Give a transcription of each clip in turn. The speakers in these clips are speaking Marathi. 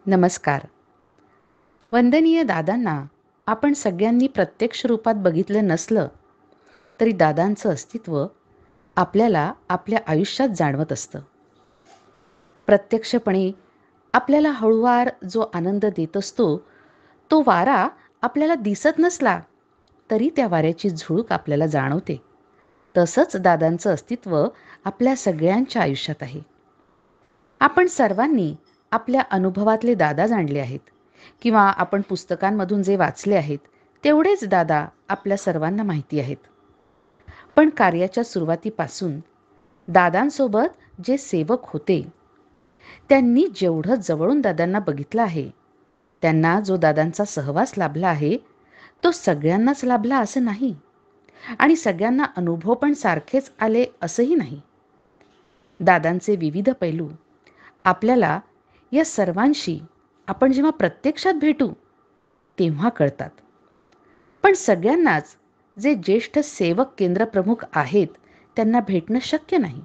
नमस्कार. वंदनीय दादांना आपण सगळ्यांनी प्रत्यक्ष रूपात बघितलं नसलं तरी दादांचं अस्तित्व आपल्याला आपल्या आयुष्यात जाणवत असतं. प्रत्यक्षपणे आपल्याला हळूवार जो आनंद देत असतो, तो वारा आपल्याला दिसत नसला तरी त्या वाऱ्याची झुळूक आपल्याला जाणवते. तसंच दादांचं अस्तित्व आपल्या सगळ्यांच्या आयुष्यात आहे. आपण सर्वांनी आपल्या अनुभवातले दादा जाणले आहेत किंवा आपण पुस्तकांमधून जे वाचले आहेत तेवढेच दादा आपल्या सर्वांना माहिती आहेत. पण कार्याच्या सुरुवातीपासून दादांसोबत जे सेवक होते त्यांनी जेवढं जवळून दादांना बघितलं आहे, त्यांना जो दादांचा सहवास लाभला आहे तो सगळ्यांनाच लाभला असं नाही आणि सगळ्यांना अनुभव पण सारखेच आले असंही नाही. दादांचे विविध पैलू आपल्याला या सर्वांशी आपण जेव्हा प्रत्यक्षात भेटू तेव्हा कळतात. पण सगळ्यांनाच जे ज्येष्ठ सेवक केंद्रप्रमुख आहेत त्यांना भेटणं शक्य नाही.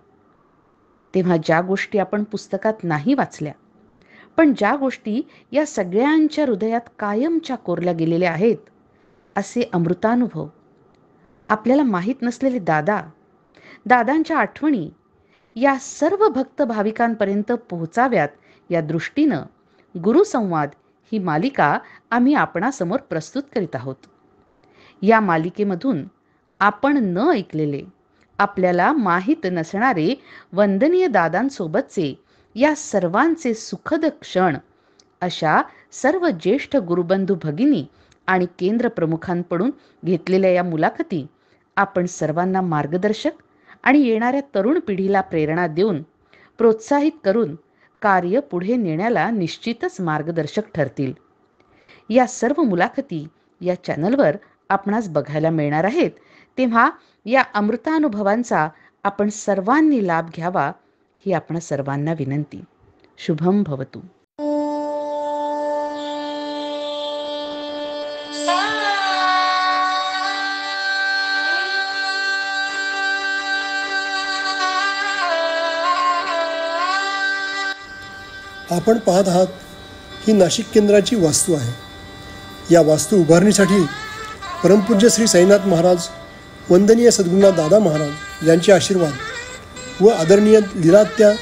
तेव्हा ज्या गोष्टी आपण पुस्तकात नाही वाचल्या, पण ज्या गोष्टी या सगळ्यांच्या हृदयात कायमच्या कोरल्या गेलेल्या आहेत, असे अमृतानुभव आपल्याला माहीत नसलेले दादा, दादांच्या आठवणी या सर्व भक्त भाविकांपर्यंत पोहोचाव्यात या दृष्टीनं गुरुसंवाद ही मालिका आम्ही आपणासमोर प्रस्तुत करीत आहोत. या मालिकेमधून आपण न ऐकलेले, आपल्याला माहीत नसणारे वंदनीय दादांसोबतचे या सर्वांचे सुखद क्षण अशा सर्व ज्येष्ठ गुरुबंधू भगिनी आणि केंद्रप्रमुखांकडून घेतलेल्या या मुलाखती आपण सर्वांना मार्गदर्शक आणि येणाऱ्या तरुण पिढीला प्रेरणा देऊन प्रोत्साहित करून कार्य पुढे नेण्याला निश्चितच मार्गदर्शक ठरतील. या सर्व मुलाखती या चॅनलवर आपणास बघायला मिळणार आहेत. तेव्हा या अमृतानुभवांचा आपण सर्वांनी लाभ घ्यावा ही आपणा सर्वांना विनंती. शुभम भवतु. आपण पाहत आहात ही नाशिक केंद्राची वास्तू आहे. या वास्तू उभारणीसाठी परमपूज्य श्री साईनाथ महाराज, वंदनीय सद्गुरुनाथ दादा महाराज यांचे आशीर्वाद व आदरणीय लीलात्या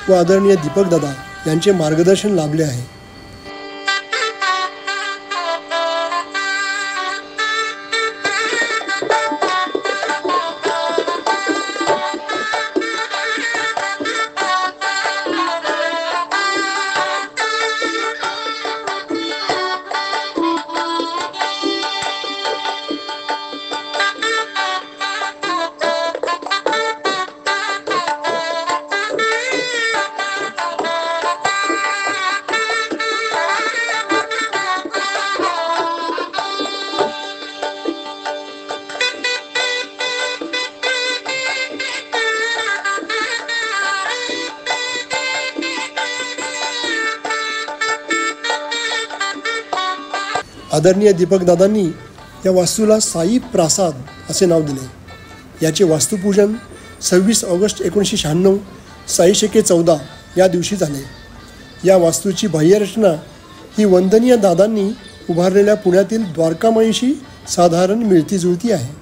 व आदरणीय दीपक दादा यांचे मार्गदर्शन लाभले आहे. आदरणीय दीपकदादांनी या वास्तूला साई प्रासाद असे नाव दिले. याचे वास्तुपूजन 26 ऑगस्ट 1996 साई शेके 14 या दिवशी झाले. या वास्तूची बाह्यरचना ही वंदनीय दादांनी उभारलेल्या पुण्यातील द्वारकामाईशी साधारण मिळतीजुळती आहे.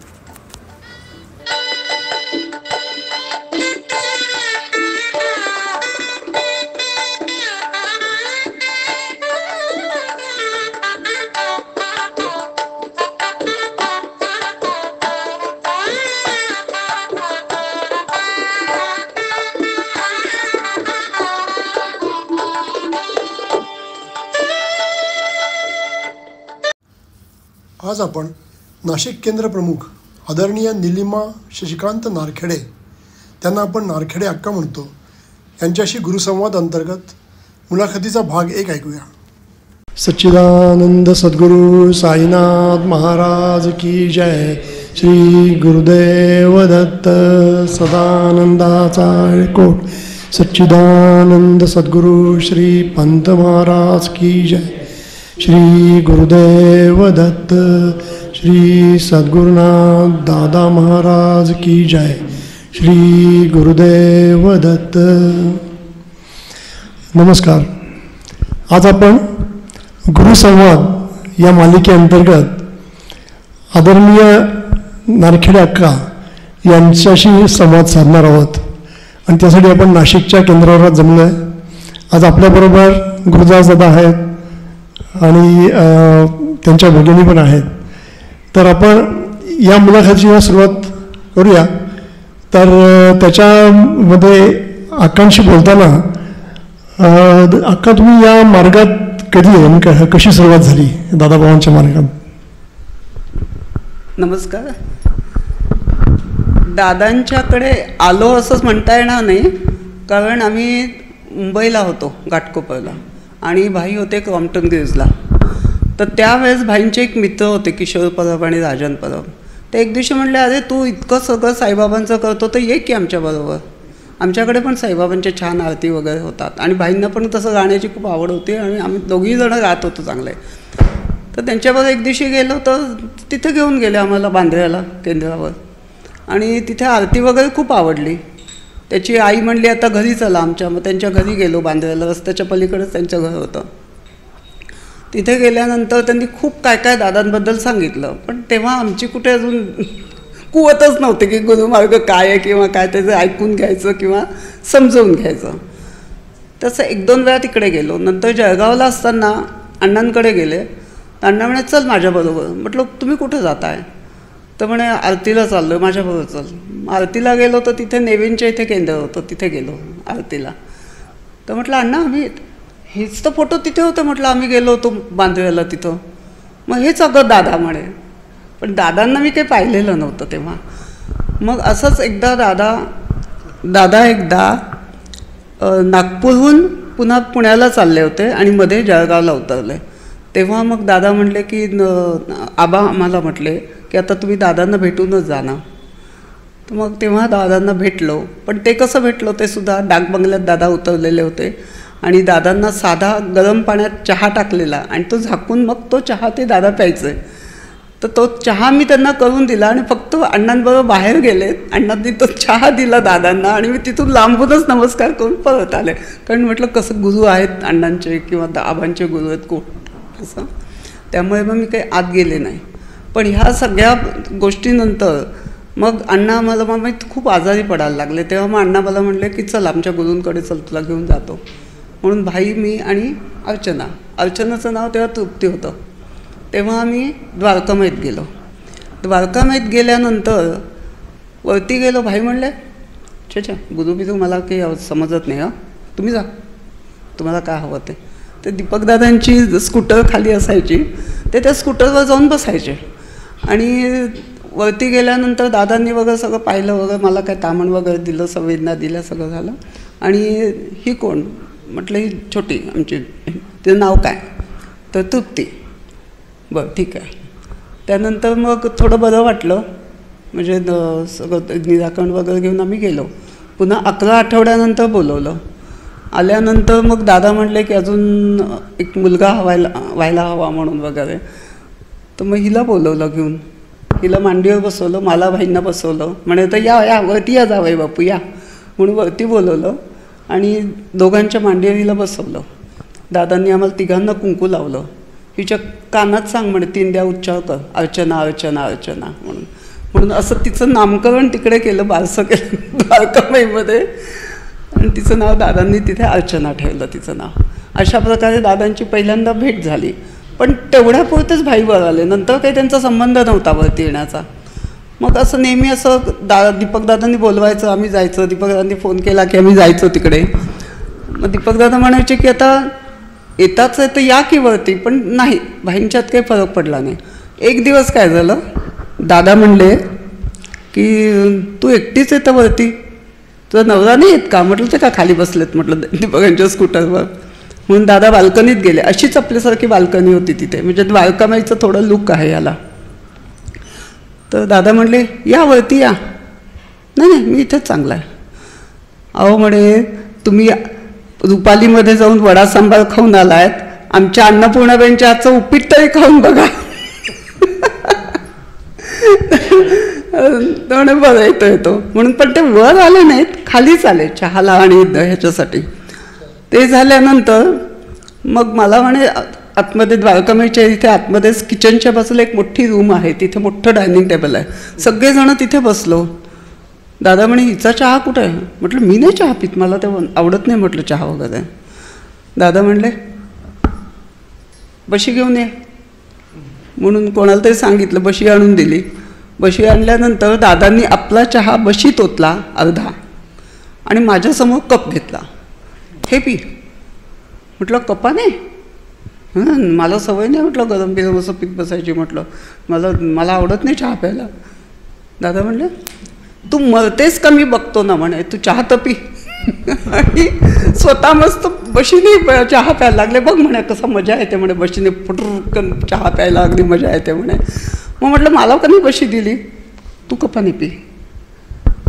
आज आपण नाशिक केंद्र प्रमुख आदरणीय निलिमा शशिकांत नारखेडे, त्यांना आपण नारखेडे अक्का म्हणतो, यांच्याशी गुरुसंवाद अंतर्गत मुलाखतीचा भाग 1 ऐकूया. सच्चिदानंद सद्गुरु साईनाथ महाराज की जय. श्री गुरुदेव दत्त सदानंदाचा कोट. सच्चिदानंद सद्गुरु श्री पंत महाराज की जय. श्री गुरुदेव दत्त श्री सद्गुरुनाथ दादा महाराज की जय. श्री गुरुदेव दत्त. नमस्कार. आज आपण गुरुसंवाद या मालिकेअंतर्गत आदरणीय नारखेडे अक्का यांच्याशी संवाद साधणार आहोत आणि त्यासाठी आपण नाशिकच्या केंद्रावर जमलो आहे. आज आपल्याबरोबर गुरुदास दादा आहेत आणि त्यांच्या भगिनी पण आहेत. तर आपण या मुलाखतीला सुरुवात करूया. तर त्याच्यामध्ये अक्कांशी बोलताना अक्का तुम्ही या मार्गात कधी आहे, कशी सुरुवात झाली दादाभावांच्या मार्गात? नमस्कार. दादांच्याकडे आलो असंच म्हणता येणार नाही, कारण आम्ही मुंबईला होतो घाटकोपरला आणि भाई होते क्रॉम्प्टन ग्रीव्सला. तर त्यावेळेस भाईंचे एक मित्र होते किशोर परब आणि राजन परब. ते एक दिवशी म्हणले, अरे तू इतकं सगळं साईबाबांचं करतो तर ये की आमच्याबरोबर. आमच्याकडे पण साईबाबांच्या छान आरती वगैरे होतात आणि भाईंना पण तसं गाण्याची खूप आवड होती आणि आम्ही दोघीजणं गात होतो चांगले. तर त्यांच्याबरोबर एक दिवशी गेलो तर तिथे घेऊन गेले आम्हाला बांद्र्याला केंद्रावर आणि तिथे आरती वगैरे खूप आवडली. त्याची आई म्हणली आता घरी चला आमच्या. मग त्यांच्या घरी गेलो बांद्र्याला. रस्त्याच्या पलीकडेच त्यांचं घर होतं. तिथे गेल्यानंतर त्यांनी खूप काय काय दादांबद्दल सांगितलं, पण तेव्हा आमची कुठे अजून कुवतच नव्हते की गुरुमार्ग काय आहे किंवा काय त्याचं ऐकून घ्यायचं किंवा समजवून घ्यायचं. तसं 1-2 वेळा तिकडे गेलो. नंतर जळगावला असताना अण्णांकडे गेले. अण्णा म्हणे चल माझ्याबरोबर. म्हटलं तुम्ही कुठं जाताय? तर म्हणे आरतीला चाललो आहे, माझ्याबरोबर चल. आरतीला गेलो तर तिथे नेवींच्या इथे केंद्र होतं, तिथे गेलो आरतीला. तर म्हटलं अण्णा आम्ही हेच तर फोटो तिथे होतं. म्हटलं आम्ही गेलो होतो बांद्र्याला तिथं. मग हेच अगं दादा म्हणे. पण दादांना मी काही पाहिलेलं नव्हतं तेव्हा. मग असंच एकदा दादा एकदा नागपूरहून पुन्हा पुण्याला चालले होते आणि मध्ये जळगावला उतरले. तेव्हा मग दादा म्हणले की आबा आम्हाला म्हटले की आता तुम्ही दादांना भेटूनच जा ना. तर मग तेव्हा दादांना भेटलो. पण ते कसं भेटलो ते सुद्धा डाकबंगल्यात दादा उतरलेले होते आणि दादांना साधा गरम पाण्यात चहा टाकलेला आणि तो झाकून मग तो चहा ते दादा प्यायचे. तर तो चहा मी त्यांना करून दिला आणि फक्त अण्णांबरोबर बाहेर गेले. अण्णांनी तो चहा दिला दादांना आणि मी तिथून लांबूनच नमस्कार करून परत आले. कारण म्हटलं कसं गुरु आहेत अण्णांचे किंवा आबांचे गुरु आहेत कोण असं. त्यामुळे मग मी काही आत गेले नाही. पण ह्या सगळ्या गोष्टीनंतर मग अण्णा आम्हाला मग मी खूप आजारी पडायला लागले. तेव्हा मग अण्णा मला म्हणले की चल आमच्या गुरूंकडे चल, तुला घेऊन जातो. म्हणून भाई, मी आणि अर्चनाचं नाव तेव्हा तृप्ती होतं. तेव्हा आम्ही द्वारकामाईत गेलो. द्वारकामाईत गेल्यानंतर वरती गेलो. भाई म्हणले छे गुरु मला काही समजत नाही हां, तुम्ही जा, तुम्हाला काय हवं ते. ते दीपकदादांची स्कूटर खाली असायची, ते त्या स्कूटरवर जाऊन बसायचे आणि वरती गेल्यानंतर दादांनी वगैरे सगळं पाहिलं वगैरे. मला काय तामण वगैरे दिलं, संवेदना दिल्या, सगळं झालं. आणि ही कोण म्हटलं, ही छोटी आमची, तिचं नाव काय? तर तृप्ती. बरं ठीक आहे. त्यानंतर मग थोडं बरं वाटलं, म्हणजे सगळं निराकरण वगैरे घेऊन आम्ही गेलो. पुन्हा 11 आठवड्यानंतर बोलवलं. आल्यानंतर मग दादा म्हणले की अजून एक मुलगा व्हायला हवा म्हणून वगैरे. तर मग हिला बोलवलं घेऊन, हिला मांडीवर बसवलं, मला भाईंना बसवलं. म्हणे तर या वरती या जावई बापू या म्हणून वरती बोलवलं आणि दोघांच्या मांडीवर हिला बसवलं. दादांनी आम्हाला तिघांना कुंकू लावलं. हिच्या कानात सांग म्हणे 3 उच्चार कर, अर्चना अर्चना अर्चना म्हणून असं तिचं नामकरण तिकडे केलं, बारसं केलं द्वारकामाईमध्ये. आणि तिचं नाव दादांनी तिथे अर्चना ठेवलं तिचं नाव. अशा प्रकारे दादांची पहिल्यांदा भेट झाली. पण तेवढ्यापुरतेच भाईवर आले. नंतर काही त्यांचा संबंध नव्हता वरती येण्याचा. मग असं नेहमी असं दीपकदादांनी बोलवायचं, आम्ही जायचं. दीपकदादांनी फोन केला की आम्ही जायचो तिकडे. मग दीपकदादा म्हणायचे की आता येताच आहे तर या की वरती. पण नाही, भाईंच्यात काही फरक पडला नाही. एक दिवस काय झालं, दादा म्हणले की तू एकटीच येतं वरती, तुझा नवरा नाही येत का? म्हटलं ते का खाली बसलेत म्हटलं दीपकांच्या स्कूटरवर. म्हणून दादा बाल्कनीत गेले. अशीच आपल्यासारखी बाल्कनी होती तिथे, म्हणजे द्वारकामाईचं थोडं लुक आहे याला. तर दादा म्हणले या वरती या. नाही मी इथेच चांगला आहे. अहो म्हणे तुम्ही रुपालीमध्ये जाऊन वडा सांबार खाऊन आलायत, आमच्या अन्नपूर्णाबाईंच्या हातचं उपीट तरी खाऊन बघा. म्हणे बरं येतो म्हणून. पण ते वर आले नाहीत, खालीच आले चहाला आणि ह्याच्यासाठी. ते झाल्यानंतर मग मला म्हणे आतमध्ये द्वारकामाईच्या इथे आतमध्येच किचनच्या बाजूला एक मोठी रूम आहे, तिथे मोठं डायनिंग टेबल आहे, सगळेजण तिथे बसलो. दादा म्हणे हिचा चहा कुठं आहे? म्हटलं मी नाही चहा पित, मला ते आवडत नाही म्हटलं चहा वगैरे. दादा म्हणले बशी घेऊन ये म्हणून कोणाला तरी सांगितलं, बशी आणून दिली. बशी आणल्यानंतर दादांनी आपला चहा बशीत ओतला अर्धा आणि माझ्यासमोर कप घेतला. हे पी. म्हटलं कपाने? मला सवय नाही म्हटलं गरम बिरम असं पीत बसायची. म्हटलं मला आवडत नाही चहा प्यायला. दादा म्हणले तू मरतेस का मी बघतो ना म्हणे, तू चहा तर पी. आणि स्वतः मस्त बशीने चहा प्यायला लागले. बघ म्हणे कसं मजा येते म्हणे बशीने फुटून चहा प्यायला, अगदी मजा येते म्हणे. मग म्हटलं मला का नाही बशी दिली, तू कपाने पी.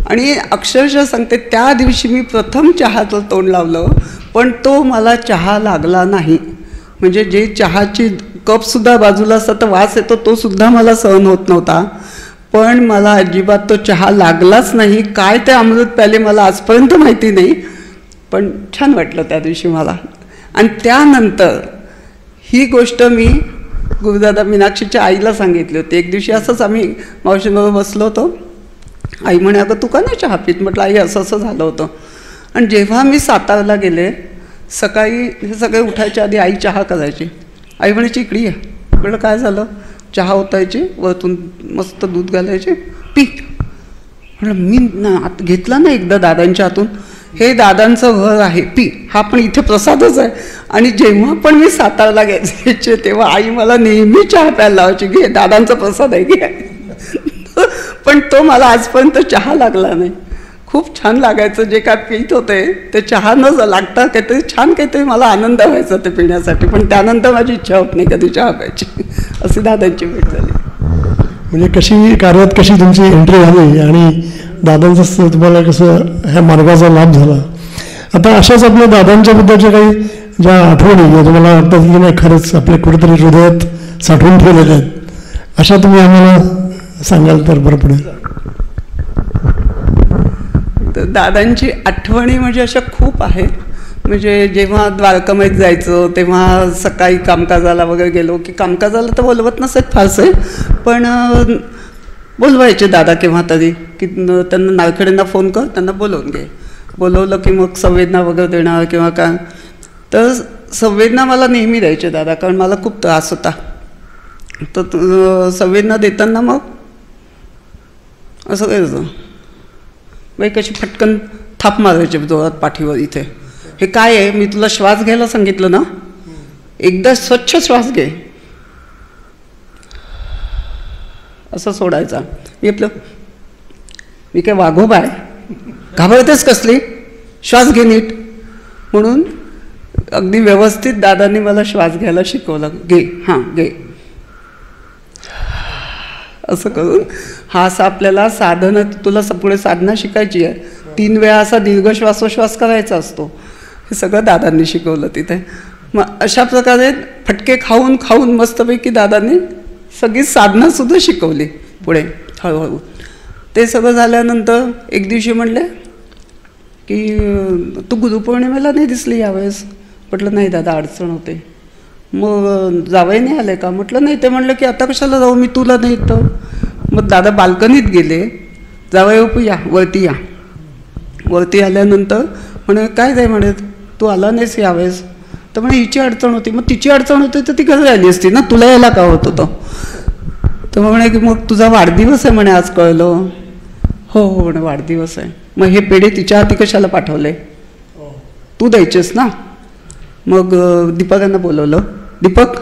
आणि अक्षरशः सांगते त्या दिवशी मी प्रथम चहाचं तोंड लावलं, पण तो मला चहा लागला नाही. म्हणजे जे चहाची कपसुद्धा बाजूला असता तर वास येतो तो सुद्धा मला सहन होत नव्हता. पण मला अजिबात तो चहा लागलाच नाही. काय ते अमृत प्याले मला आजपर्यंत माहिती नाही, पण छान वाटलं त्या दिवशी मला. आणि त्यानंतर ही गोष्ट मी गुरुदादा मीनाक्षीच्या आईला सांगितली होती. एक दिवशी असंच आम्ही मावशीबरोबर बसलो होतो. आई म्हणे अगं तू का नाही चहा पित? म्हटलं आई असं असं झालं होतं. आणि जेव्हा मी सातारला गेले सकाळी हे सगळे उठायच्या आधी आई चहा करायची. आई म्हणायची इकडे ये. म्हटलं काय झालं? चहा ओतायची, वरतून मस्त दूध घालायचे, पी. म्हटलं मी घेतला ना एकदा दादांच्या हातून, हे दादांचं घर आहे, पी, हा पण इथे प्रसादच आहे. आणि जेव्हा पण मी सातारला घ्यायचे तेव्हा आई मला नेहमी चहा प्यायला लावायची, घे दादांचा प्रसाद आहे घे. पण तो मला आजपर्यंत चहा लागला नाही. खूप छान लागायचं जे काय पित होते ते चहा न लागता काहीतरी छान काहीतरी मला आनंद व्हायचा ते पिण्यासाठी. पण त्यानंतर माझी इच्छा होत नाही कधी चहा प्यायची. अशी दादांची भेट झाली. म्हणजे कशी कार्यात कशी तुमची एंट्री झाली आणि दादांचं तुम्हाला कसं ह्या मार्गाचा लाभ झाला. आता अशाच आपल्या दादांच्या बद्दलच्या काही ज्या आठवणी तुम्हाला वाटतात की नाही खरंच आपल्या कुठेतरी हृदयात साठवून ठेवलेल्या आहेत, अशा तुम्ही आम्हाला सांगाल तर बरं पडेल. तर दादांची आठवणी म्हणजे अशा खूप आहेत. म्हणजे जेव्हा द्वारकामाईत जायचं तेव्हा सकाळी कामकाजाला वगैरे गेलो की कामकाजाला तर बोलवत नसत फारसे, पण बोलवायचे दादा केव्हा तरी की त्यांना नारखेडेंना फोन कर, त्यांना बोलवून घे. बोलवलं की मग संवेदना वगैरे देणार किंवा काय. तर संवेदना मला नेहमी द्यायचे दादा, कारण मला खूप त्रास होता. तर संवेदना देताना मग असं करायचं, बाई कशी फटकन थाप मारायचे जोरात पाठीवर. इथे हे काय आहे, मी तुला श्वास घ्यायला सांगितलं ना, एकदा स्वच्छ श्वास घे, असं सोडायचा. मी काय वाघोबा आहे, घाबरतेच कसली, श्वास घे नीट. म्हणून अगदी व्यवस्थित दादांनी मला श्वास घ्यायला शिकवलं. घे, हां घे, असं करून. हा असा आपल्याला साधना, तुला पुढे साधना शिकायची आहे, 3 वेळा असा दीर्घ श्वासोश्वास करायचा असतो. हे सगळं दादांनी शिकवलं तिथे. मग अशा प्रकारे फटके खाऊन खाऊन मस्तपैकी दादांनी सगळी साधनासुद्धा शिकवली पुढे हळूहळू. ते सगळं झाल्यानंतर एक दिवशी म्हणले की तू गुरुपौर्णिमेला नाही दिसली यावेळेस. म्हटलं नाही दादा अडचण होते. मग जावई नाही आले का? म्हटलं नाही. ते म्हणलं की आता कशाला जाऊ, मी तुला नाही तर. मग दादा बाल्कनीत गेले, जावई बापू या वरती या. वरती आल्यानंतर म्हणे काय जाय म्हणे तू आला नाहीस यावेळेस. तर म्हणे हिची अडचण होती. मग तिची अडचण होती तर ती घरी आली असती ना, तुला यायला का होत होतं. तर म्हणे की मग तुझा वाढदिवस आहे म्हणे आज कळलं. हो हो म्हणे वाढदिवस आहे. मग हे पेढे तिच्या हाती कशाला पाठवले, तू द्यायचेस ना. मग दीपकांना बोलवलं, दीपक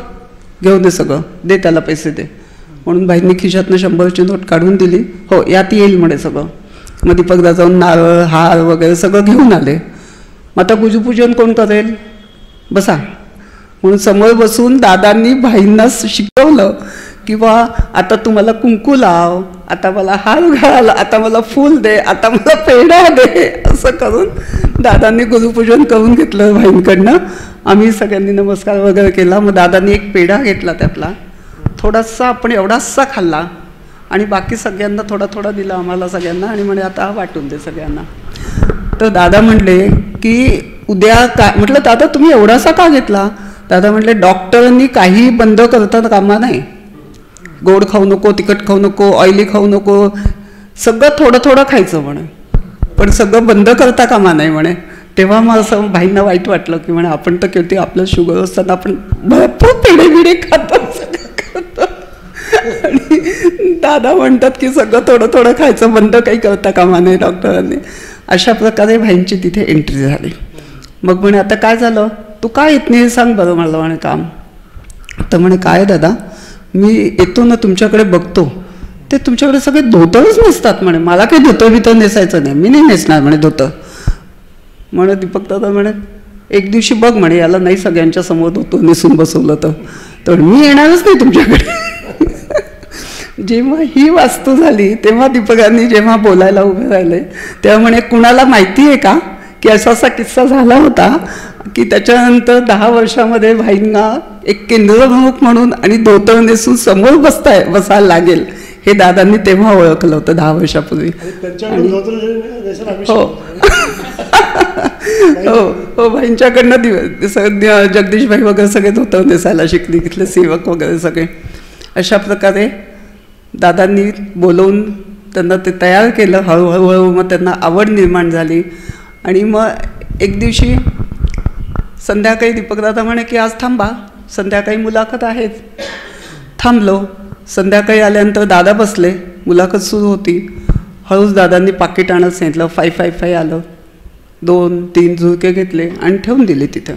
घेऊन दे सगळं, दे त्याला पैसे दे. म्हणून बाईंनी खिशातनं 100ची नोट काढून दिली. हो यात येईल म्हणे सगळं. मग दीपकदा जाऊन नारळ हार वगैरे सगळं घेऊन आले. मग आता गुरुपूजन कोण करेल, बसा. म्हणून समोर बसून दादांनी भाईंना शिकवलं की बा आता तू मला कुंकू लाव, आता मला हार घाल, आता मला फूल दे, आता मला पेढा दे. असं करून दादांनी गुरुपूजन करून घेतलं भाईंकडनं. आम्ही सगळ्यांनी नमस्कार वगैरे केला. मग दादांनी एक पेढा घेतला, त्यातला थोडासा आपण एवढासा खाल्ला आणि बाकी सगळ्यांना थोडा थोडा दिला आम्हाला सगळ्यांना. आणि म्हणे आता वाटून दे सगळ्यांना. तर दादा म्हणले की उद्या काय, म्हटलं दादा तुम्ही एवढासा का घेतला. दादा म्हटले डॉक्टरांनी काही बंद करता कामा नाही. गोड खाऊ नको, तिखट खाऊ नको, ऑइली खाऊ नको, सगळं थोडं थोडं खायचं म्हणे, पण सगळं बंद करता कामा नाही म्हणे. तेव्हा मग असं भाईंना वाईट वाटलं की म्हणे आपण तर किती आपलं शुगर असताना आपण भरपूर पेढे बिडे खातो, सगळं खातो. आणि दादा म्हणतात की सगळं थोडं थोडं खायचं, बंद काही करता कामा नाही डॉक्टरांनी. अशा प्रकारे भाईंची तिथे एंट्री झाली. मग म्हणे आता काय झालं, तू काय येत नाही सांग बरं मला म्हणे काम. तर म्हणे काय दादा, मी येतो ना तुमच्याकडे बघतो, ते तुमच्याकडे सगळे धोतरच नेसतात म्हणे, मला काही धोतर बितर नेसायचं नाही, मी नाही नेसणार म्हणे धोतर. म्हणे दीपक दादा म्हणे एक दिवशी बघ म्हणे याला नाही सगळ्यांच्या समोर धोतर नेसून बसवलं तर मी येणारच नाही तुमच्याकडे. जेव्हा ही वास्तू झाली तेव्हा दीपकांनी जेव्हा बोलायला उभे राहिले तेव्हा म्हणे कुणाला माहिती आहे का की असा असा किस्सा झाला होता की त्याच्यानंतर 10 वर्षामध्ये भाईंना एक केंद्रप्रमुख म्हणून आणि धोतर नेसून समोर बसायला लागेल हे दादांनी तेव्हा ओळखलं होतं 10 वर्षापूर्वी. हो हो हो भाईंच्याकडनं जगदीश भाई वगैरे सगळे धोतर नेसायला शिकले, तिथले सेवक वगैरे सगळे. अशा प्रकारे दादांनी बोलवून त्यांना ते तयार केलं. हळूहळू मग त्यांना आवड निर्माण झाली. आणि मग एक दिवशी संध्याकाळी दीपकदादा म्हणे की आज थांबा, संध्याकाळी मुलाखत आहेच. थांबलो. संध्याकाळी आल्यानंतर दादा बसले, मुलाखत सुरू होती. हळूच दादांनी पाकिट आणत सांगितलं 555 आलं. 2-3 झुळके घेतले आणि ठेवून दिले तिथे.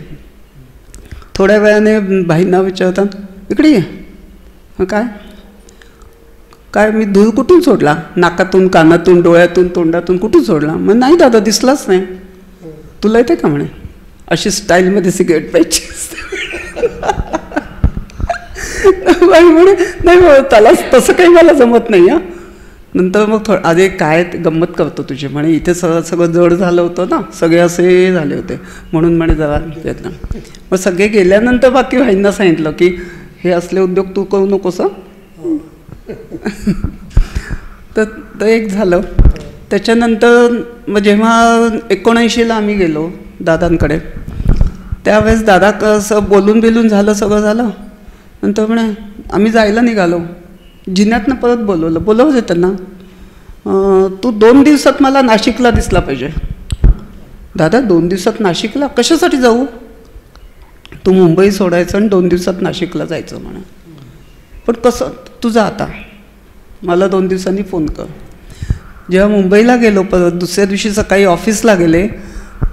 थोड्या वेळाने भाईंना विचारतात इकडे ये. काय काय मी धूर कुठून सोडला, नाकातून कानातून डोळ्यातून तोंडातून कुठून सोडला. मग नाही दादा दिसलाच नाही. तुला येते का म्हणे अशी स्टाईलमध्ये सिगरेट प्यायची असते. म्हणे नाही त्याला तसं काही मला जमत नाही. नंतर मग अरे काय गंमत करतो तुझी म्हणे, इथे सगळं जड झालं होतं ना, सगळे असे झाले होते म्हणून म्हणे जरा घेतलं. मग सगळे गेल्यानंतर बाकी भाईंना सांगितलं की हे असले उद्योग तू करू नकोस. तर एक झालं. त्याच्यानंतर मग जेव्हा 79ला आम्ही गेलो दादांकडे त्यावेळेस दादा कसं बोलून झालं, सगळं झालं. नंतर म्हणे आम्ही जायला निघालो. जिन्यातनं परत बोलवलं त्यांना, तू 2 दिवसात मला नाशिकला दिसला पाहिजे. दादा 2 दिवसात नाशिकला कशासाठी जाऊ, तू मुंबई सोडायचं आणि 2 दिवसात नाशिकला जायचं म्हणे. पण कसं तुझा आता मला 2 दिवसांनी फोन कर. जेव्हा मुंबईला गेलो परत दुसऱ्या दिवशी सकाळी ऑफिसला गेले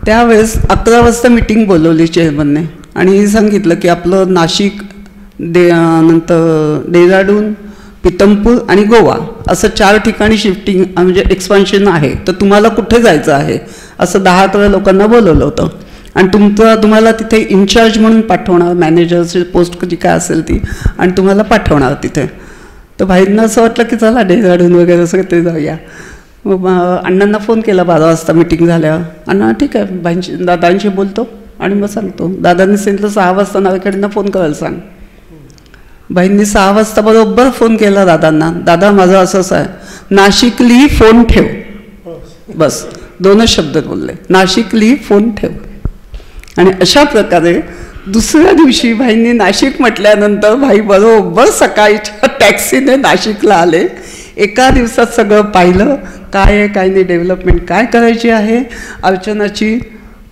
त्यावेळेस 11 वाजता मीटिंग बोलवली चेअरमनने आणि सांगितलं की आपलं नाशिक नंतर डेहराडून, पितमपूर आणि गोवा असं 4 ठिकाणी शिफ्टिंग म्हणजे एक्सपान्शन आहे, तर तुम्हाला कुठे जायचं आहे असं 10-11 लोकांना बोलवलं होतं. आणि तुम्हाला तिथे इन्चार्ज म्हणून पाठवणार, मॅनेजरची पोस्ट जी काय असेल ती, आणि तुम्हाला पाठवणार तिथे. तर भाईंना असं वाटलं की चला डेहराडून वगैरे सगळं ते जाऊया. मग अण्णांना फोन केला 12 वाजता मीटिंग झाल्यावर. अण्णा ठीक आहे दादांशी बोलतो आणि मग सांगतो. दादांनी सांगितलं 6 वाजता नावेकडींना फोन करायला सांग. भाईंनी 6 वाजता बरोबर फोन केला दादांना. दादा माझं असंच आहे, नाशिकली फोन ठेव. बस 2च शब्द बोलले, नाशिकली फोन ठेव. आणि अशा प्रकारे दुसऱ्या दिवशी भाईंनी नाशिक म्हटल्यानंतर भाई बरोबर सकाळीच्या टॅक्सीने नाशिकला आले. एका दिवसात सगळं पाहिलं, काय आहे काय नाही, डेव्हलपमेंट काय करायची आहे. अर्चनाची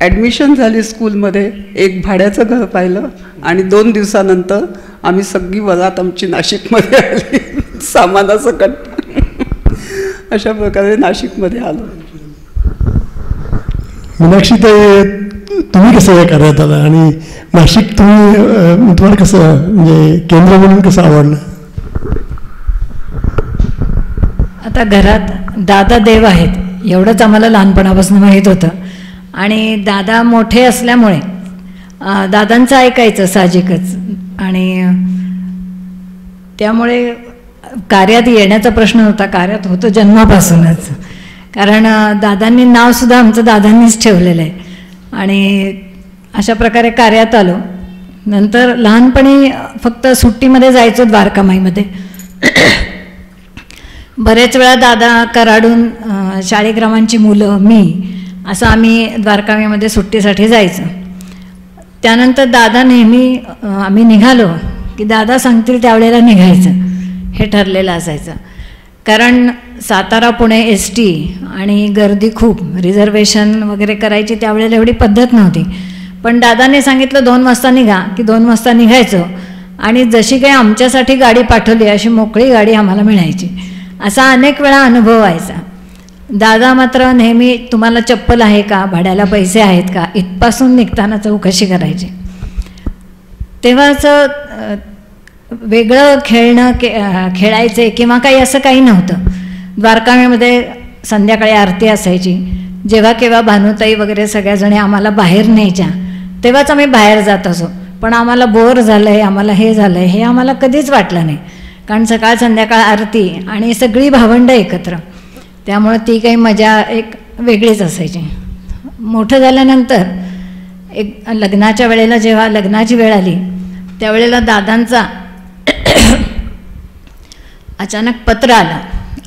ॲडमिशन झाली स्कूलमध्ये, एक भाड्याचं घर पाहिलं आणि 2 दिवसानंतर आम्ही सगळी वरात आमची नाशिकमध्ये आली सामानासकट. अशा प्रकारे नाशिकमध्ये आलो. मीनाक्षी तुम्ही कसं हे करण्यात आलं आणि नाशिक तुम्हाला कसं म्हणजे केंद्र म्हणून कसं आवडलं. आता घरात दादा देव आहेत एवढंच आम्हाला लहानपणापासून माहीत होतं. आणि दादा मोठे असल्यामुळे दादांचं ऐकायचं साहजिकच. आणि त्यामुळे कार्यात येण्याचा प्रश्न नव्हता, कार्यात होतं जन्मापासूनच. कारण दादांनी नावसुद्धा आमचं दादांनीच ठेवलेलं आहे. आणि अशा प्रकारे कार्यात आलो. नंतर लहानपणी फक्त सुट्टीमध्ये जायचो द्वारकामाईमध्ये. बरेच वेळा दादा कराडून शाळेग्रामांची मुलं मी असं आम्ही द्वारकामाईमध्ये सुट्टीसाठी जायचं. त्यानंतर दादा नेहमी आम्ही निघालो की दादा सांगतील त्यावेळेला निघायचं हे ठरलेलं असायचं. कारण सातारा पुणे ST आणि गर्दी खूप, रिझर्वेशन वगैरे करायची त्यावेळेला एवढी पद्धत नव्हती. पण दादाने सांगितलं 2 वाजता निघा की 2 वाजता निघायचं आणि जशी काही आमच्यासाठी गाडी पाठवली अशी मोकळी गाडी आम्हाला मिळायची. असा अनेक वेळा अनुभव व्हायचा. दादा मात्र नेहमी तुम्हाला चप्पल आहे का, भाड्याला पैसे आहेत का, इथपासून निघताना चौकशी करायची. तेव्हाचं वेगळं खेळायचे किंवा काही असं काही नव्हतं. द्वारकामध्ये संध्याकाळी आरती असायची. जेव्हा केव्हा भानुताई वगैरे सगळ्याजणी आम्हाला बाहेर न्यायच्या तेव्हाच आम्ही बाहेर जात असो. पण आम्हाला बोर झालं आहे, आम्हाला हे झालं आहे हे आम्हाला कधीच वाटलं नाही. कारण सकाळ संध्याकाळ आरती आणि सगळी भावंडं एकत्र, त्यामुळं ती काही मजा एक वेगळीच असायची. मोठं झाल्यानंतर एक लग्नाच्या वेळेला जेव्हा लग्नाची वेळ आली त्यावेळेला दादांचा अचानक पत्र आलं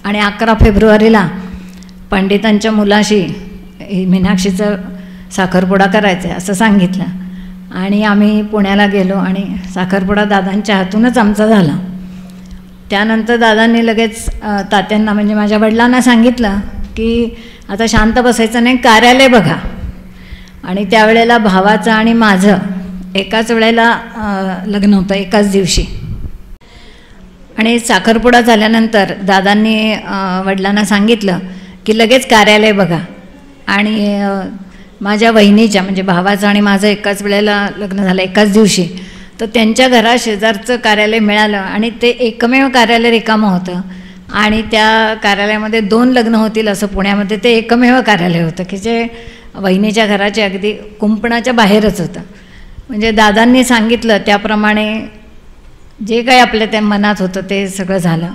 आणि 11 फेब्रुवारीला पंडितांच्या मुलाशी मीनाक्षीचं साखरपुडा करायचं आहे असं सांगितलं. आणि आम्ही पुण्याला गेलो आणि साखरपुडा दादांच्या हातूनच आमचा झाला. त्यानंतर दादांनी लगेच तात्यांना म्हणजे माझ्या वडिलांना सांगितलं की आता शांत बसायचं नाही, कार्यालय बघा. आणि त्यावेळेला भावाचं आणि माझं एकाच वेळेला लग्न होतं, एकाच दिवशी. आणि साखरपुडा झाल्यानंतर दादांनी वडिलांना सांगितलं की लगेच कार्यालय बघा. आणि माझ्या वहिनीच्या म्हणजे भावाचं आणि माझं एकाच वेळेला लग्न झालं एकाच दिवशी. तर त्यांच्या घराशेजारचं कार्यालय मिळालं आणि ते एकमेव कार्यालय रिकामं होतं. आणि त्या कार्यालयामध्ये 2 लग्न होतील असं पुण्यामध्ये ते एकमेव कार्यालय होतं की जे वहिनीच्या घराचे अगदी कुंपणाच्या बाहेरच होतं. म्हणजे दादांनी सांगितलं त्याप्रमाणे जे काही आपल्या त्या मनात होतं ते सगळं झालं.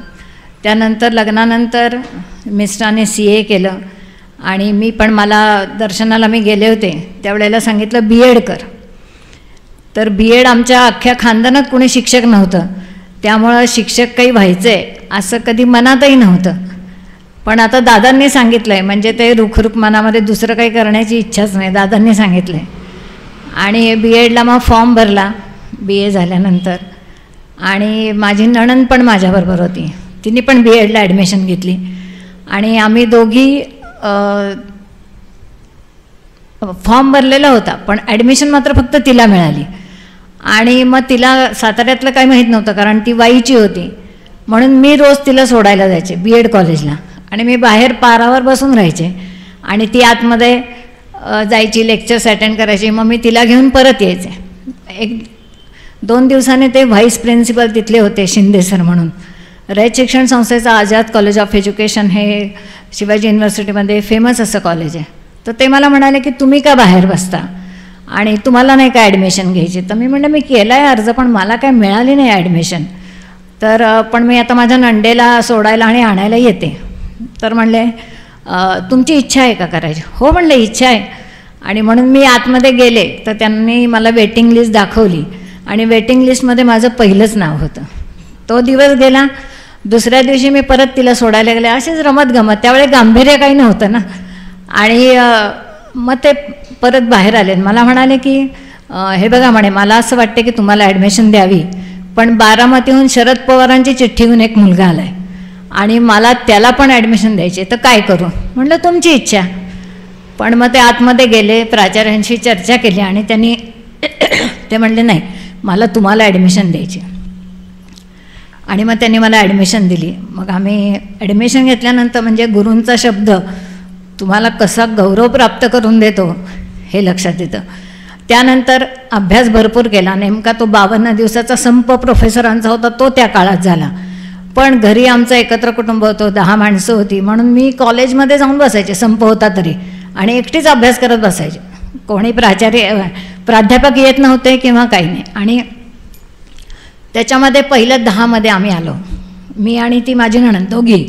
त्यानंतर लग्नानंतर मिस्टरांनी CA केलं आणि मी पण मला दर्शनाला मी गेले होते त्यावेळेला सांगितलं B.Ed कर. तर B.Ed आमच्या अख्ख्या खानदानात कोणी शिक्षक नव्हतं, त्यामुळं शिक्षक काही व्हायचं आहे असं कधी मनातही नव्हतं. पण आता दादांनी सांगितलं आहे म्हणजे ते रुखरुख मनामध्ये दुसरं काही करण्याची इच्छाच नाही, दादांनी सांगितलं आहे. आणि B.Edला मग फॉर्म भरला BA झाल्यानंतर. आणि माझी नणंद पण माझ्याबरोबर होती, तिने पण B.Edला ॲडमिशन घेतली. आणि आम्ही दोघी फॉर्म भरलेला होता पण ॲडमिशन मात्र फक्त तिला मिळाली. आणि मग तिला साताऱ्यातलं काही माहीत नव्हतं कारण ती वाईची होती, म्हणून मी रोज तिला सोडायला जायचे B.Ed कॉलेजला. आणि मी बाहेर पारावर बसून राहायचे आणि ती आतमध्ये जायची, लेक्चर्स अटेंड करायची. मग मी तिला घेऊन परत यायचे. 1-2 दिवसांनी ते व्हाईस प्रिन्सिपल तिथले होते शिंदे सर म्हणून. रयत शिक्षण संस्थेचं आझाद कॉलेज ऑफ एज्युकेशन हे शिवाजी युनिव्हर्सिटीमध्ये फेमस असं कॉलेज आहे. तर ते मला म्हणाले की तुम्ही का बाहेर बसता आणि तुम्हाला नाही का ॲडमिशन घ्यायची. तर मी म्हणलं मी केला आहे अर्ज पण मला काय मिळाली नाही ॲडमिशन. तर पण मी आता माझ्या नंडेला सोडायला आणि आणायला येते. तर म्हणले तुमची इच्छा आहे का करायची. हो म्हणलं इच्छा आहे. आणि म्हणून मी आतमध्ये गेले तर त्यांनी मला वेटिंग लिस्ट दाखवली आणि वेटिंग लिस्टमध्ये माझं पहिलंच नाव होतं. तो दिवस गेला. दुसऱ्या दिवशी मी परत तिला सोडायला गेले, असेच रमत गमत, त्यावेळी गांभीर्य काही नव्हतं ना. आणि मग ते परत बाहेर आले. मला म्हणाले की हे बघा म्हणे मला असं वाटते की तुम्हाला ॲडमिशन द्यावी पण बारामतीहून शरद पवारांची चिठ्ठी घेऊन एक मुलगा आला आहे आणि मला त्याला पण ॲडमिशन द्यायची तर काय करू. म्हटलं तुमची इच्छा. पण मग ते आतमध्ये गेले, प्राचार्यांशी चर्चा केली आणि त्यांनी ते म्हणले नाही मला तुम्हाला ॲडमिशन द्यायची. आणि मग त्यांनी मला ॲडमिशन दिली. मग आम्ही ॲडमिशन घेतल्यानंतर म्हणजे गुरूंचा शब्द तुम्हाला कसा गौरव प्राप्त करून देतो हे लक्षात येतं. त्यानंतर अभ्यास भरपूर केला. नेमका तो 52 दिवसाचा संप प्रोफेसरांचा होता तो त्या काळात झाला. पण घरी आमचं एकत्र कुटुंब होतं, 10 माणसं होती, म्हणून मी कॉलेजमध्ये जाऊन बसायचे संप होता तरी आणि एकटीच अभ्यास करत बसायचे. कोणी प्राध्यापक येत नव्हते किंवा काही नाही. आणि त्याच्यामध्ये पहिल्या 10मध्ये आम्ही आलो, मी आणि ती माझी नणंद दोघी.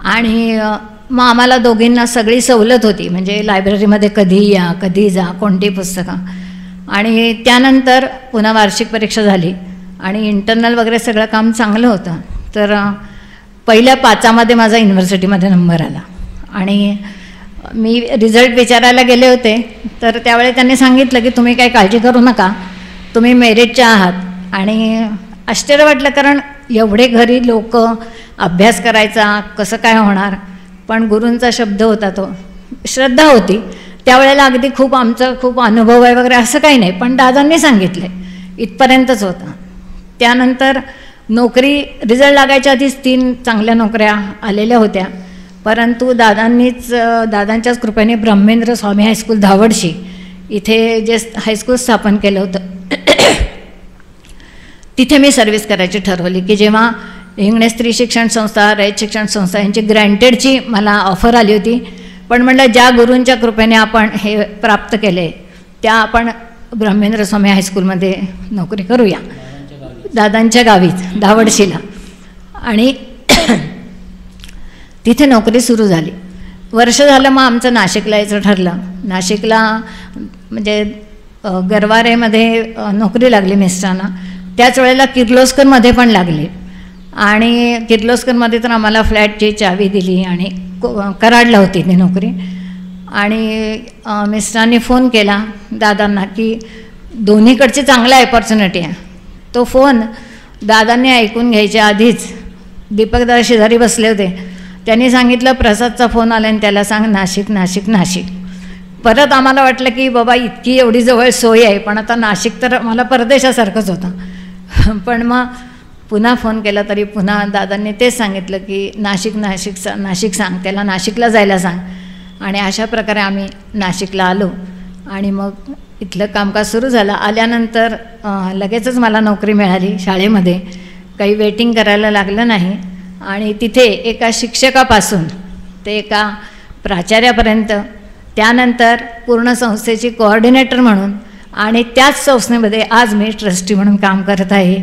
आणि मग आम्हाला दोघींना सगळी सवलत होती म्हणजे लायब्ररीमध्ये कधीही या कधीही जा कोणती पुस्तकं. आणि त्यानंतर पुन्हा वार्षिक परीक्षा झाली आणि इंटरनल वगैरे सगळं काम चांगलं होतं. तर पहिल्या 5मध्ये माझा युनिव्हर्सिटीमध्ये नंबर आला. आणि मी रिझल्ट विचारायला गेले होते, तर त्यावेळी त्यांनी सांगितलं की तुम्ही काही काळजी करू नका, तुम्ही मेरिटच्या आहात. आणि आश्चर्य वाटलं, कारण एवढे घरी लोक अभ्यास करायचा कसं काय होणार, पण गुरूंचा शब्द होता, तो श्रद्धा होती. त्यावेळेला अगदी आमचा खूप अनुभव आहे वगैरे असं काही नाही, पण दादांनी सांगितले इथपर्यंतच होतं. त्यानंतर नोकरी रिझल्ट लागायच्या आधीच 3 चांगल्या नोकऱ्या आलेल्या होत्या, परंतु दादांच्याच कृपेने ब्रह्मेंद्र स्वामी हायस्कूल धावडशी इथे जे हायस्कूल स्थापन केलं होतं तिथे मी सर्व्हिस करायची ठरवली. की जेव्हा हिंगणे स्त्री शिक्षण संस्था, रयत शिक्षण संस्था यांची ग्रँटेडची मला ऑफर आली होती, पण म्हटलं ज्या गुरूंच्या कृपेने आपण हे प्राप्त केले त्या आपण ब्रह्मेंद्र स्वामी हायस्कूलमध्ये नोकरी करूया, दादांच्या गावीच धावडशीला. आणि तिथे नोकरी सुरू झाली. वर्ष झालं मग आमचं नाशिकला यायचं ठरलं. नाशिकला म्हणजे गरवारेमध्ये नोकरी लागली मिस्टरांना. त्याच वेळेला किर्लोस्करमध्ये पण लागली, आणि किर्लोस्करमध्ये तर आम्हाला फ्लॅटची चावी दिली, आणि कराडला होती ती नोकरी. आणि मिस्टरांनी फोन केला दादांना की दोन्हीकडची चांगली अपॉर्च्युनिटी आहे. तो फोन दादांनी ऐकून घ्यायच्या आधीच दीपकदादा शेजारी बसले होते, त्यांनी सांगितलं प्रसादचा फोन आला आणि त्याला सांग नाशिक नाशिक नाशिक. परत आम्हाला वाटलं की बाबा इतकी एवढी जवळ सोय आहे, पण आता नाशिक तर मला परदेशासारखंच होतं. पण मग पुन्हा फोन केला तरी पुन्हा दादांनी तेच सांगितलं की नाशिक सांग, त्याला नाशिकला जायला सांग. आणि अशा प्रकारे आम्ही नाशिकला आलो, आणि मग इथलं कामकाज सुरू झालं. आल्यानंतर लगेचच मला नोकरी मिळाली शाळेमध्ये, काही वेटिंग करायला लागलं नाही. आणि तिथे एका शिक्षकापासून ते एका प्राचार्यापर्यंत, त्यानंतर पूर्ण संस्थेची कोऑर्डिनेटर म्हणून, आणि त्याच संस्थेमध्ये आज मी ट्रस्टी म्हणून काम करत आहे.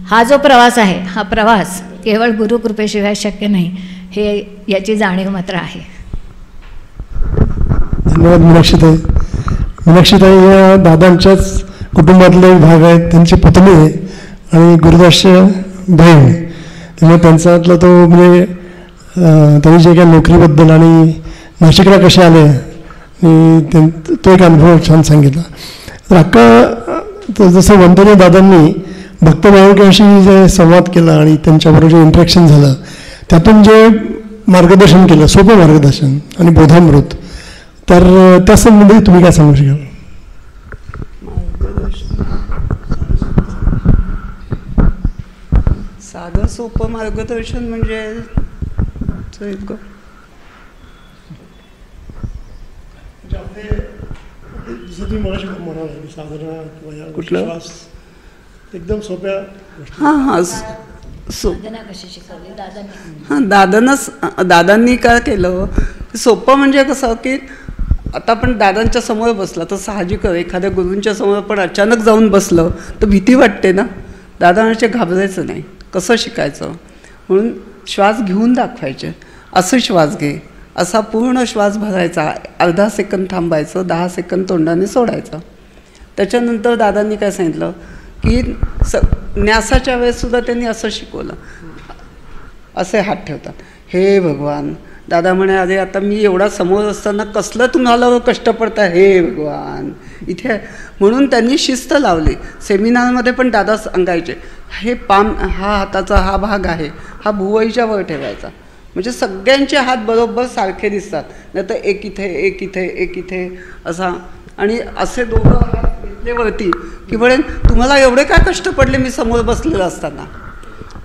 हा जो प्रवास आहे, हा प्रवास केवळ गुरुकृपेशिवाय शक्य नाही, हे याची जाणीव मात्र आहे. धन्यवाद मीनाक्षीताई. मीनाक्षीताई या दादांच्याच कुटुंबातले भाग आहेत, त्यांची पत्नी आहे आणि गुरुदासच्या बहीण. त्यामुळे त्यांच्यातला तो म्हणजे त्यांनी जे काही नोकरीबद्दल आणि नाशिकला कसे आले तो एक अनुभव छान सांगितला. तर अक्का जसं वंदनीय दादांनी भक्त भावकांशी जे संवाद केला आणि त्यांच्याबरोबर जे इंटरॅक्शन झालं, त्यातून जे मार्गदर्शन केलं, सोपं मार्गदर्शन आणि बोधामृत, तर त्या संबंधी तुम्ही काय सांगू शकाल? साधं सोपं मार्गदर्शन म्हणजे कुठलं एकदम सोप्या दादांनी काय केलं, सोपं म्हणजे कसं की आता आपण दादांच्या समोर बसला तर साहजिक एखाद्या गुरूंच्या समोर पण अचानक जाऊन बसलं तर भीती वाटते ना. दादा म्हणजे घाबरायचं नाही, कसं शिकायचं, म्हणून श्वास घेऊन दाखवायचे. असं श्वास घे, असा पूर्ण श्वास भरायचा, अर्धा सेकंद थांबायचं, 10 सेकंद तोंडाने सोडायचं. त्याच्यानंतर दादांनी काय सांगितलं की न्यासाच्या वेळेससुद्धा त्यांनी असं शिकवलं, असे हात ठेवतात. हे भगवान, दादा म्हणे अरे आता मी एवढा समोर असताना कसलं तुम्हाला कष्ट पडतं, हे भगवान इथे. म्हणून त्यांनी शिस्त लावली. सेमिनारमध्ये पण दादा सांगायचे, हे हा हाताचा हा भाग आहे, हा भुवईच्या वर ठेवायचा, म्हणजे सगळ्यांचे हात बरोबर सारखे दिसतात, नाही तर एक इथे एक इथे एक इथे असा. आणि असे दोघं हात घेतल्यावरती की म्हणेन तुम्हाला एवढे काय कष्ट पडले मी समोर बसलेलं असताना.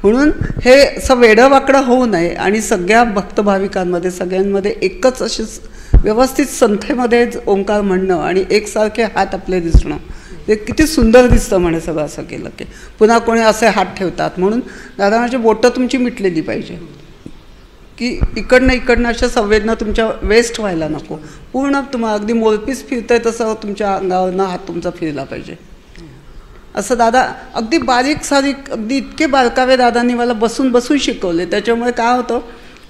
म्हणून हे असं वेडं वाकडं होऊ नये, आणि सगळ्या भक्तभाविकांमध्ये सगळ्यांमध्ये एकच अशी व्यवस्थित संथेमध्ये ओंकार म्हणणं आणि एकसारखे हात आपले दिसणं, ते किती सुंदर दिसतं म्हणे सगळं असं केलं की. पुन्हा कोणी असे हात ठेवतात, म्हणून दादांची बोटं तुमची मिटलेली पाहिजे, की इकडनं अशा संवेदना तुमच्या वेस्ट व्हायला नको. पूर्ण तुम्हाला अगदी मोरपीस फिरतंय तसं तुमच्या अंगावरनं हात तुमचा फिरला पाहिजे. असं दादा अगदी बारीक सारीक अगदी इतके बारकावे दादांनी मला बसून शिकवले. त्याच्यामुळे काय होतं,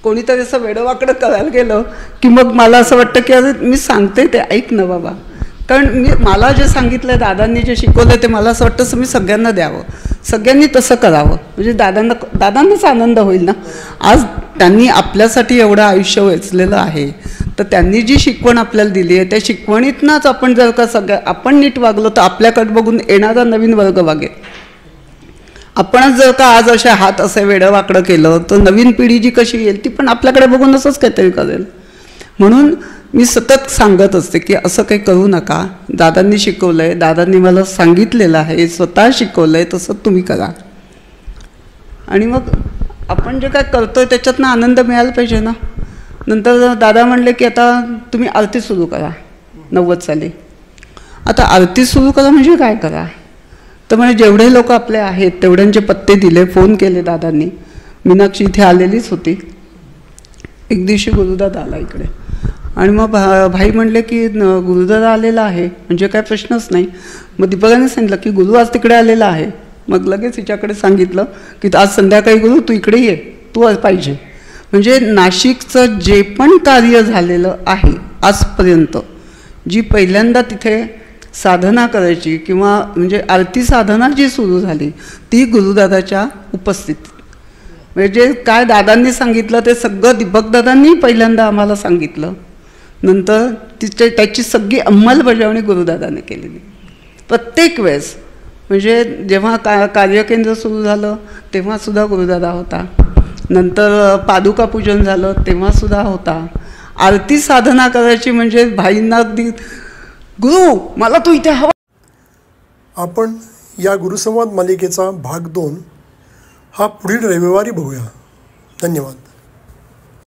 कोणीतरी असं वेडंवाकडं करायला गेलं की मग मला असं वाटतं की अरे मी सांगते ते ऐक ना बाबा, कारण मला जे सांगितलं दादांनी जे शिकवलं ते मला असं वाटतं मी सगळ्यांना द्यावं, सगळ्यांनी तसं करावं, म्हणजे दादांनाच आनंद होईल ना. आज त्यांनी आपल्यासाठी एवढं आयुष्य वेचलेलं आहे, तर त्यांनी जी शिकवण आपल्याला दिली आहे त्या शिकवणीतनंच आपण जर का आपण नीट वागलो तर आपल्याकडे बघून येणारा नवीन वर्ग वागेल. आपणच जर का आज असे हात असे वेडं वाकडं केलं तर नवीन पिढी जी कशी येईल ती पण आपल्याकडे बघून असंच काहीतरी करेल. म्हणून मी सतत सांगत असते की असं काही करू नका. दादांनी शिकवलं आहे, दादांनी मला सांगितलेलं आहे, स्वतः शिकवलं आहे, तसं तुम्ही करा. आणि मग आपण जे काय करतो आहे त्याच्यातनं आनंद मिळायला पाहिजे ना. नंतर दादा म्हणले की आता तुम्ही आरती सुरू करा 90 साली. आता आरती सुरू करा म्हणजे काय करा, तर म्हणजे जेवढे लोक आपले आहेत तेवढ्यांचे पत्ते दिले, फोन केले दादांनी. मीनाक्षी इथे आलेलीच होती. एक दिवशी गुरुदादा आला इकडे आणि मग भाई म्हणले की गुरुदादा आलेला आहे म्हणजे काय प्रश्नच नाही. मग दीपकाने सांगितलं की गुरु आज तिकडे आलेला आहे. मग लगेच हिच्याकडे सांगितलं की आज संध्याकाळी गुरु तू इकडे ये, तू आज पाहिजे. म्हणजे नाशिकचं जे पण कार्य झालेलं आहे आजपर्यंत, जी पहिल्यांदा तिथे साधना करायची किंवा म्हणजे आरती साधना जी सुरू झाली ती गुरुदादाच्या उपस्थितीत. म्हणजे काय दादांनी सांगितलं ते सगळं दीपकदादांनी पहिल्यांदा आम्हाला सांगितलं. नंतर त्याची सगळी अंमलबजावणी गुरुदादाने केलेली प्रत्येक वेळेस. म्हणजे जेव्हा कार्यकेंद्र सुरू झालं तेव्हासुद्धा गुरुदादा होता. नंतर पादुका पूजन झालं तेव्हासुद्धा होता. आरती साधना करायची म्हणजे भाईंना अगदी गुरु मला तू इथे हवा. आपण या गुरुसंवाद मालिकेचा भाग 2 हा पुढील रविवारी बघूया. धन्यवाद.